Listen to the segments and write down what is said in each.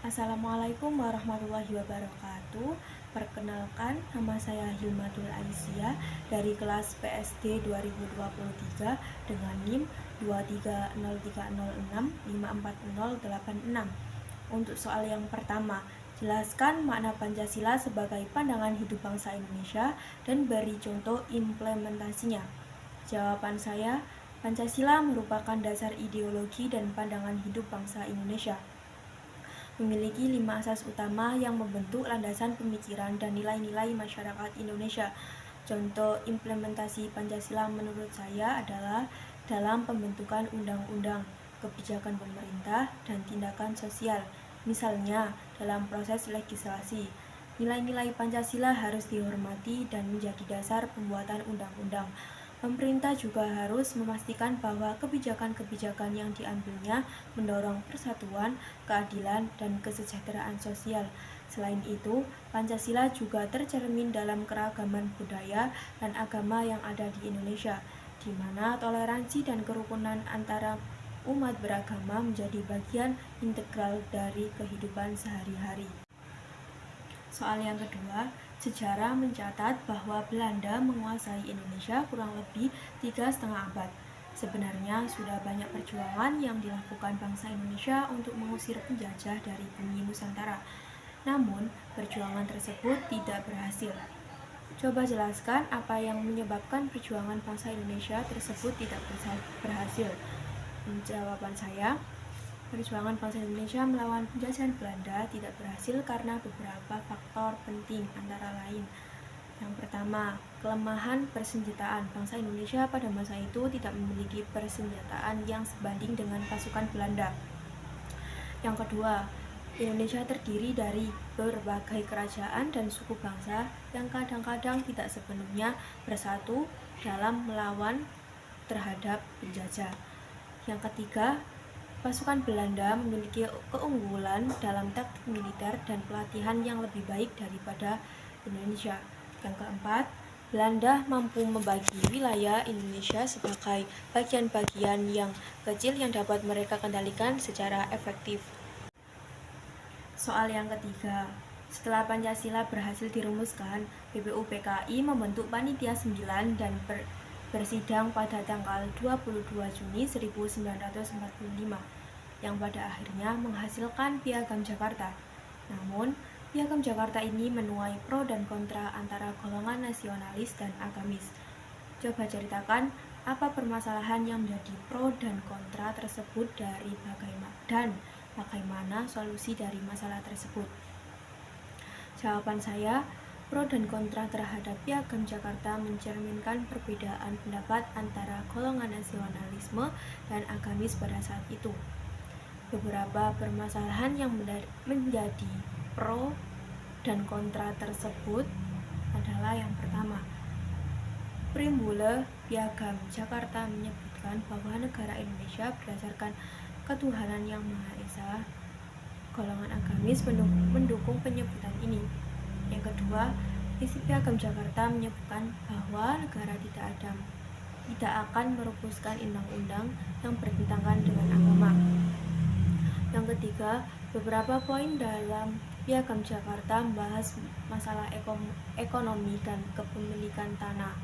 Assalamualaikum warahmatullahi wabarakatuh. Perkenalkan, nama saya Hilmatul Aisyah dari kelas PSD 2023 dengan NIM 23030654086. Untuk soal yang pertama, jelaskan makna Pancasila sebagai pandangan hidup bangsa Indonesia dan beri contoh implementasinya. Jawaban saya, Pancasila merupakan dasar ideologi dan pandangan hidup bangsa Indonesia. Memiliki 5 asas utama yang membentuk landasan pemikiran dan nilai-nilai masyarakat Indonesia. Contoh implementasi Pancasila menurut saya adalah dalam pembentukan undang-undang, kebijakan pemerintah, dan tindakan sosial. Misalnya, dalam proses legislasi, nilai-nilai Pancasila harus dihormati dan menjadi dasar pembuatan undang-undang. Pemerintah juga harus memastikan bahwa kebijakan-kebijakan yang diambilnya mendorong persatuan, keadilan, dan kesejahteraan sosial. Selain itu, Pancasila juga tercermin dalam keragaman budaya dan agama yang ada di Indonesia, di mana toleransi dan kerukunan antara umat beragama menjadi bagian integral dari kehidupan sehari-hari. Soal yang kedua, sejarah mencatat bahwa Belanda menguasai Indonesia kurang lebih 3,5 abad. Sebenarnya sudah banyak perjuangan yang dilakukan bangsa Indonesia untuk mengusir penjajah dari bumi Nusantara. Namun, perjuangan tersebut tidak berhasil. Coba jelaskan apa yang menyebabkan perjuangan bangsa Indonesia tersebut tidak berhasil. Jawaban saya, perjuangan bangsa Indonesia melawan penjajahan Belanda tidak berhasil karena beberapa faktor penting, antara lain. Yang pertama, kelemahan persenjataan. Bangsa Indonesia pada masa itu tidak memiliki persenjataan yang sebanding dengan pasukan Belanda. Yang kedua, Indonesia terdiri dari berbagai kerajaan dan suku bangsa yang kadang-kadang tidak sepenuhnya bersatu dalam melawan terhadap penjajah. Yang ketiga, pasukan Belanda memiliki keunggulan dalam taktik militer dan pelatihan yang lebih baik daripada Indonesia. Yang keempat, Belanda mampu membagi wilayah Indonesia sebagai bagian-bagian yang kecil yang dapat mereka kendalikan secara efektif. Soal yang ketiga, setelah Pancasila berhasil dirumuskan, BPUPKI membentuk Panitia 9 dan bersidang pada tanggal 22 Juni 1945 yang pada akhirnya menghasilkan Piagam Jakarta. Namun, Piagam Jakarta ini menuai pro dan kontra antara golongan nasionalis dan agamis. Coba ceritakan apa permasalahan yang menjadi pro dan kontra tersebut dan bagaimana solusi dari masalah tersebut. Jawaban saya, pro dan kontra terhadap Piagam Jakarta mencerminkan perbedaan pendapat antara golongan nasionalisme dan agamis pada saat itu. Beberapa permasalahan yang menjadi pro dan kontra tersebut adalah yang pertama, Preambule Piagam Jakarta menyebutkan bahwa negara Indonesia berdasarkan ketuhanan yang Maha Esa. Golongan agamis mendukung penyebutan ini. Yang kedua, isi Piagam Jakarta menyebutkan bahwa negara tidak akan merumuskan undang-undang yang bertentangan dengan agama. Yang ketiga, beberapa poin dalam Piagam Jakarta membahas masalah ekonomi dan kepemilikan tanah.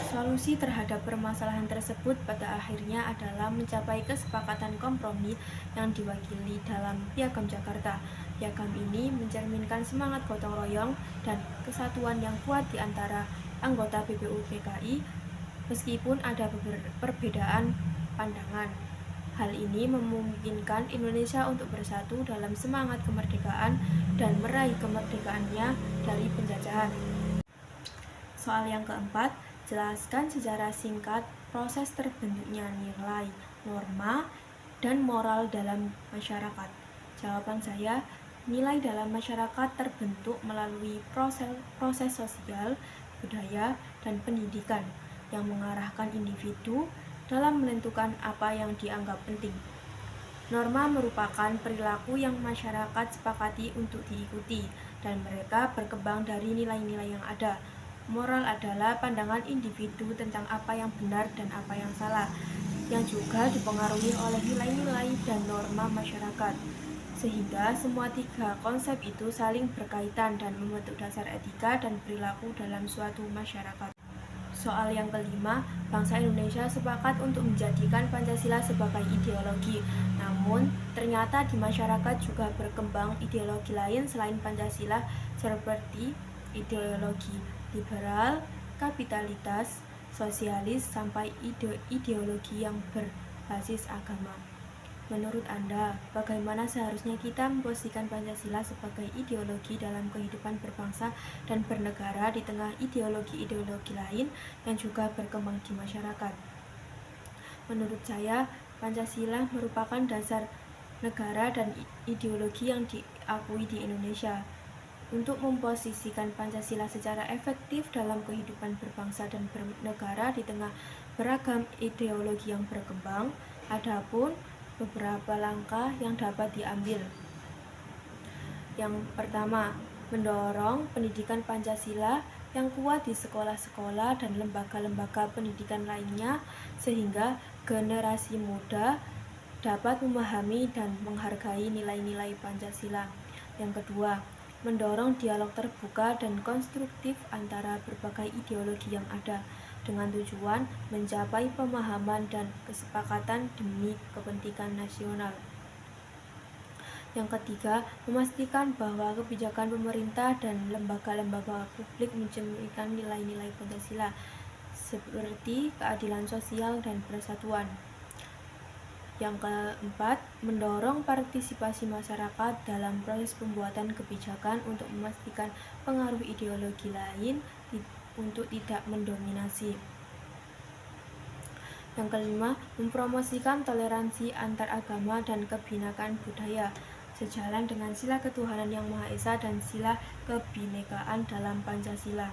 Solusi terhadap permasalahan tersebut pada akhirnya adalah mencapai kesepakatan kompromi yang diwakili dalam Piagam Jakarta. Piagam ini mencerminkan semangat gotong royong dan kesatuan yang kuat di antara anggota BPUPKI meskipun ada perbedaan pandangan. Hal ini memungkinkan Indonesia untuk bersatu dalam semangat kemerdekaan dan meraih kemerdekaannya dari penjajahan. Soal yang keempat, jelaskan secara singkat proses terbentuknya nilai, norma, dan moral dalam masyarakat. Jawaban saya, nilai dalam masyarakat terbentuk melalui proses sosial, budaya, dan pendidikan yang mengarahkan individu dalam menentukan apa yang dianggap penting. Norma merupakan perilaku yang masyarakat sepakati untuk diikuti, dan mereka berkembang dari nilai-nilai yang ada. Moral adalah pandangan individu tentang apa yang benar dan apa yang salah. yang juga dipengaruhi oleh nilai-nilai dan norma masyarakat. Sehingga semua tiga konsep itu saling berkaitan dan membentuk dasar etika dan perilaku dalam suatu masyarakat. Soal yang kelima, bangsa Indonesia sepakat untuk menjadikan Pancasila sebagai ideologi. Namun, ternyata di masyarakat juga berkembang ideologi lain selain Pancasila seperti ideologi liberal, kapitalitas, sosialis, sampai ideologi yang berbasis agama. Menurut Anda, bagaimana seharusnya kita memposisikan Pancasila sebagai ideologi dalam kehidupan berbangsa dan bernegara di tengah ideologi-ideologi lain yang juga berkembang di masyarakat? Menurut saya, Pancasila merupakan dasar negara dan ideologi yang diakui di Indonesia. Untuk memposisikan Pancasila secara efektif dalam kehidupan berbangsa dan bernegara di tengah beragam ideologi yang berkembang, adapun beberapa langkah yang dapat diambil. Yang pertama, mendorong pendidikan Pancasila yang kuat di sekolah-sekolah dan lembaga-lembaga pendidikan lainnya sehingga generasi muda dapat memahami dan menghargai nilai-nilai Pancasila. Yang kedua, mendorong dialog terbuka dan konstruktif antara berbagai ideologi yang ada dengan tujuan mencapai pemahaman dan kesepakatan demi kepentingan nasional. Yang ketiga, memastikan bahwa kebijakan pemerintah dan lembaga-lembaga publik mencerminkan nilai-nilai Pancasila seperti keadilan sosial dan persatuan. Yang keempat, mendorong partisipasi masyarakat dalam proses pembuatan kebijakan untuk memastikan pengaruh ideologi lain untuk tidak mendominasi. Yang kelima, mempromosikan toleransi antar agama dan kebinakaan budaya sejalan dengan sila ketuhanan yang Maha Esa dan sila kebinekaan dalam Pancasila.